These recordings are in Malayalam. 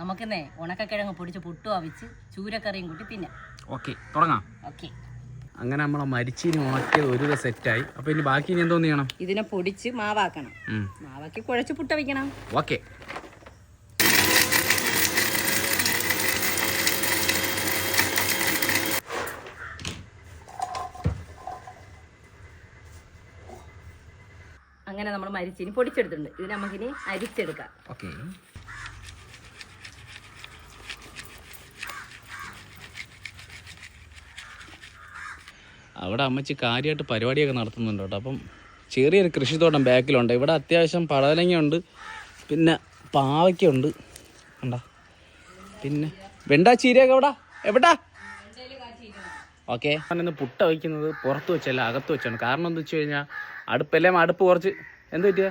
നമുക്കെന്നേ ഉണക്കക്കിഴങ്ങ് പൊടിച്ച് പുട്ടും അവിച്ച് ചൂരക്കറിയും കൂട്ടി തിന്നാം. ഓക്കെ, തുടങ്ങാം. ഓക്കെ. അങ്ങനെ നമ്മളെ മരിച്ചീനി ഉണക്കിയത് ഒരു സെറ്റായി. അപ്പോൾ ഇനി ബാക്കി ഇനി എന്തോന്ന് ചെയ്യണം? ഇതിനെ പൊടിച്ച് മാവാക്കണം. മാവാക്കി കുഴച്ച് പുട്ട വയ്ക്കണം. ഓക്കെ. അങ്ങനെ നമ്മൾ മരിച്ചീനി പൊടിച്ചെടുത്തിട്ടുണ്ട്. ഇത് നമുക്കിനി അരിച്ചെടുക്കാം. ഓക്കെ. അവിടെ അമ്മച്ചി കാര്യമായിട്ട് പരിപാടിയൊക്കെ നടത്തുന്നുണ്ട് കേട്ടോ. അപ്പം ചെറിയൊരു കൃഷിത്തോട്ടം ബാക്കിലുണ്ട്. ഇവിടെ അത്യാവശ്യം പടവലങ്ങയുണ്ട്, പിന്നെ പാവയ്ക്കുണ്ട്, കണ്ടാ, പിന്നെ വെണ്ട ചീരയൊക്കെ എവിടാ? ഓക്കെ. ഞാനിന്ന് പുട്ട വയ്ക്കുന്നത് പുറത്ത് വെച്ചല്ല, അകത്ത് വെച്ചാണ്. കാരണം എന്താ വെച്ച് കഴിഞ്ഞാൽ അടുപ്പ് കുറച്ച് എന്ത് പറ്റിയ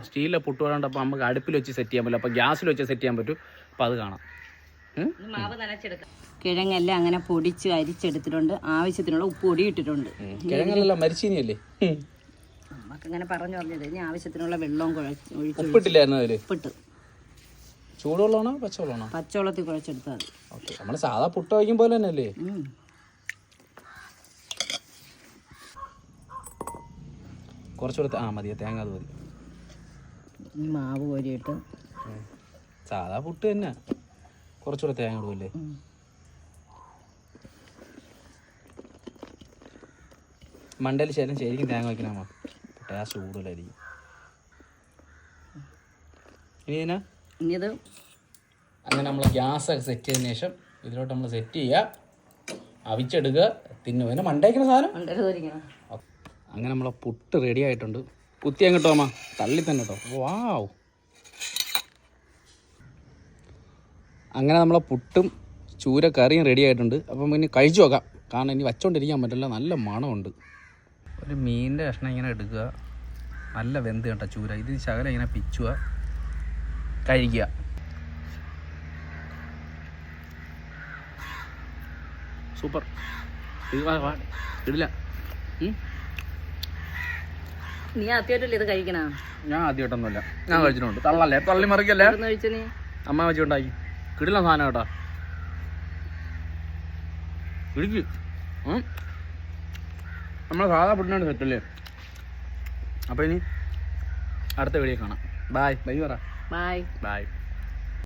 സ്റ്റീലിലെ പുട്ടുകൂടുണ്ട്. അപ്പോൾ നമുക്ക് അടുപ്പിൽ വെച്ച് സെറ്റ് ചെയ്യാൻ പറ്റില്ല, അപ്പോൾ ഗ്യാസിൽ വെച്ച് സെറ്റ് ചെയ്യാൻ പറ്റും. അപ്പോൾ അത് കാണാം. മാവ് നനച്ചെടുക്കാം. കിഴങ്ങെല്ലാം അങ്ങനെ പൊടിച്ച് അരിച്ചെടുത്തിട്ടുണ്ട്. ആവശ്യത്തിനുള്ള ഉപ്പ് പൊടി ഇട്ടിട്ടുണ്ട്. കിഴങ്ങല്ല മരിച്ചീനിയല്ലേ നമുക്ക് ഇങ്ങനെ പറഞ്ഞു പറഞ്ഞത്. ഇനി ആവശ്യത്തിനുള്ള വെള്ളവും ഉപ്പിട്ടില്ലായിരുന്നു അതില്. ഉപ്പിട്ട്. ചൂടുവെള്ളമാണോ പച്ചവെള്ളമാണോ? പച്ചവെള്ളത്തിൽ കുഴച്ചെടുത്താൽ മതി. ഓക്കെ. നമ്മൾ സാധാ പുട്ട് വയ്ക്കും പോലെ തന്നെ അല്ലേ? കുറച്ചുകൂടെ മതിയോ? തേങ്ങ അത് മതി. ഈ മാവ് കോരിയിട്ട് സാധാ പുട്ട് തന്നെ, കുറച്ചുകൂടെ തേങ്ങ ഇടുമല്ലേ? മണ്ടയിൽ ശരിക്കും തേങ്ങ വയ്ക്കണമ്മ, ടേസ്റ്റ് കൂടുതലായിരിക്കും. ഇനിയത് അങ്ങനെ നമ്മൾ ഗ്യാസൊക്കെ സെറ്റ് ചെയ്തതിന് ശേഷം ഇതിലോട്ട് നമ്മൾ സെറ്റ് ചെയ്യുക, അവിച്ചെടുക്കുക, തിന്നു. പിന്നെ മണ്ടയ്ക്കുന്ന സാധനം അങ്ങനെ നമ്മളെ പുട്ട് റെഡി ആയിട്ടുണ്ട്. കുത്തി അങ്ങോട്ടോ അമ്മ, തള്ളി തന്നെ കേട്ടോ. വാവ്. അങ്ങനെ നമ്മളെ പുട്ടും ചൂരക്കറിയും റെഡി ആയിട്ടുണ്ട്. അപ്പം ഇനി കഴിച്ചു നോക്കാം. കാരണം ഇനി വച്ചുകൊണ്ടിരിക്കാൻ പറ്റില്ല, നല്ല മണമുണ്ട്. ഒരു മീനിൻ്റെ കഷ്ണം ഇങ്ങനെ എടുക്കുക, നല്ല വെന്ത് കേട്ടോ ചൂര. ഇത് ശകലം ഇങ്ങനെ പിച്ചുക, കഴിക്കുക. സൂപ്പർ. ഇടില്ല. നീ ആദ്യമായിട്ടല്ലേ ഇത് കഴിക്കണ? ഞാൻ ആദ്യമായിട്ടൊന്നുമില്ല, ഞാൻ കഴിച്ചിട്ടുണ്ട്. തള്ളല്ലേ, തള്ളി മറിക്കല്ലേ. അമ്മ വെച്ചുണ്ടാക്കി കിടില സാധനം കേട്ടോ. ഇടിക്ക്. നമ്മളെ സാധാ പുട്ടിനാണ് സെറ്റല്ലേ. അപ്പോൾ ഇനി അടുത്ത വീഡിയോ കാണാം. ബൈ. ബൈ പറ. ബൈ. ബൈ.